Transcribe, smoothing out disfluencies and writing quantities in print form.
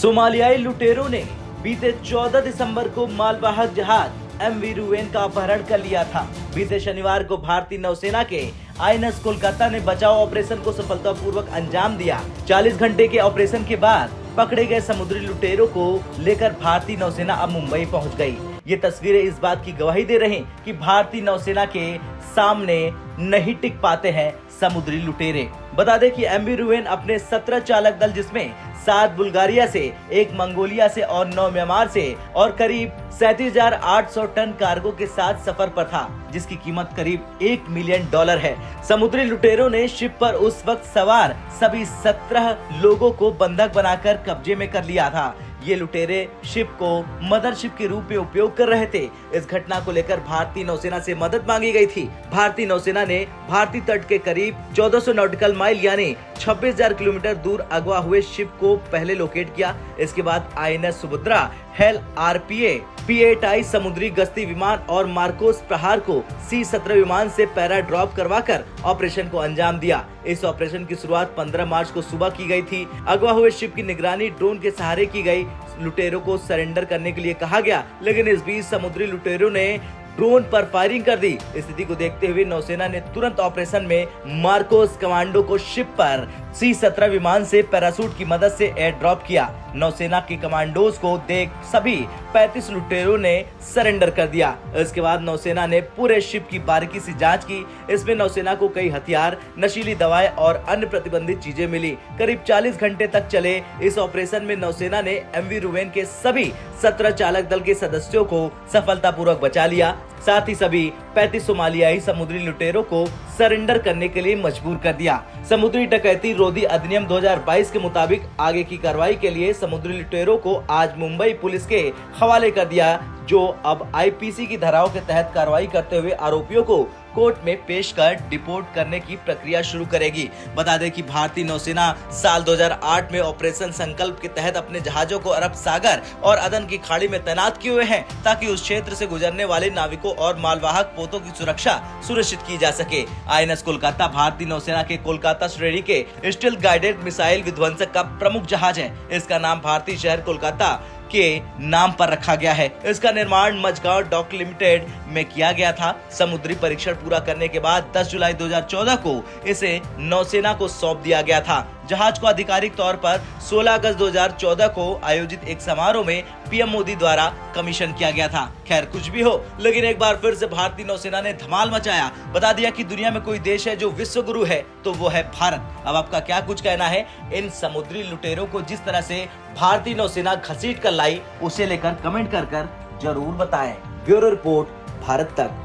सोमालियाई लुटेरों ने बीते 14 दिसंबर को मालवाहक जहाज एमवी रुवेन का अपहरण कर लिया था। बीते शनिवार को भारतीय नौसेना के आईएनएस कोलकाता ने बचाव ऑपरेशन को सफलतापूर्वक अंजाम दिया। 40 घंटे के ऑपरेशन के बाद पकड़े गए समुद्री लुटेरों को लेकर भारतीय नौसेना अब मुंबई पहुंच गई। ये तस्वीरें इस बात की गवाही दे रही कि भारतीय नौसेना के सामने नहीं टिक पाते हैं समुद्री लुटेरे। बता दें कि एमवी रुवेन अपने 17 चालक दल, जिसमें 7 बुल्गारिया से, 1 मंगोलिया से और 9 म्यांमार से और करीब 37,800 टन कार्गो के साथ सफर पर था, जिसकी कीमत करीब $1 मिलियन है। समुद्री लुटेरों ने शिप पर उस वक्त सवार सभी 17 लोगों को बंधक बनाकर कब्जे में कर लिया था। ये लुटेरे शिप को मदरशिप के रूप में उपयोग कर रहे थे। इस घटना को लेकर भारतीय नौसेना से मदद मांगी गई थी। भारतीय नौसेना ने भारतीय तट के करीब 1400 नॉटिकल माइल यानी 26,000 किलोमीटर दूर अगवा हुए शिप को पहले लोकेट किया। इसके बाद INS Subhadra, hello RPA, P-8I समुद्री गश्ती विमान और मार्कोस प्रहार को C-17 विमान से पैरा ड्रॉप करवाकर ऑपरेशन को अंजाम दिया। इस ऑपरेशन की शुरुआत 15 मार्च को सुबह की गई थी। अगवा हुए शिप की निगरानी ड्रोन के सहारे की गई। लुटेरों को सरेंडर करने के लिए कहा गया, लेकिन इस बीच समुद्री लुटेरों ने ड्रोन पर फायरिंग कर दी। स्थिति को देखते हुए नौसेना ने तुरंत ऑपरेशन में मार्कोस कमांडो को शिप पर C-17 विमान से पैराशूट की मदद से एयर ड्रॉप किया। नौसेना के कमांडोज को देख सभी 35 लुटेरों ने सरेंडर कर दिया। इसके बाद नौसेना ने पूरे शिप की बारीकी से जांच की। इसमें नौसेना को कई हथियार, नशीली दवाएं और अन्य प्रतिबंधित चीजें मिली। करीब 40 घंटे तक चले इस ऑपरेशन में नौसेना ने एमवी रुवेन के सभी 17 चालक दल के सदस्यों को सफलतापूर्वक बचा लिया। साथ ही सभी 35 सोमालियाई समुद्री लुटेरों को सरेंडर करने के लिए मजबूर कर दिया। समुद्री डकैती रोधी अधिनियम 2022 के मुताबिक आगे की कार्रवाई के लिए समुद्री लुटेरों को आज मुंबई पुलिस के हवाले कर दिया, जो अब आईपीसी की धाराओं के तहत कार्रवाई करते हुए आरोपियों को कोर्ट में पेश कर डिपोर्ट करने की प्रक्रिया शुरू करेगी। बता दें कि भारतीय नौसेना साल 2008 में ऑपरेशन संकल्प के तहत अपने जहाजों को अरब सागर और अदन की खाड़ी में तैनात किए हुए हैं, ताकि उस क्षेत्र से गुजरने वाले नाविकों और मालवाहक पोतों की सुरक्षा सुनिश्चित की जा सके। आईएनएस कोलकाता भारतीय नौसेना के कोलकाता श्रेणी के स्टील्थ गाइडेड मिसाइल विध्वंसक का प्रमुख जहाज है। इसका नाम भारतीय शहर कोलकाता के नाम पर रखा गया है। इसका निर्माण मझगांव डॉक लिमिटेड में किया गया था। समुद्री परीक्षण पूरा करने के बाद 10 जुलाई 2014 को इसे नौसेना को सौंप दिया गया था। जहाज को आधिकारिक तौर पर 16 अगस्त 2014 को आयोजित एक समारोह में पीएम मोदी द्वारा कमीशन किया गया था। खैर, कुछ भी हो, लेकिन एक बार फिर से भारतीय नौसेना ने धमाल मचाया। बता दिया कि दुनिया में कोई देश है जो विश्व गुरु है, तो वो है भारत। अब आपका क्या कुछ कहना है इन समुद्री लुटेरों को जिस तरह से भारतीय नौसेना घसीट कर लाई, उसे लेकर कमेंट कर जरूर बताएं। ब्यूरो रिपोर्ट, भारत तक।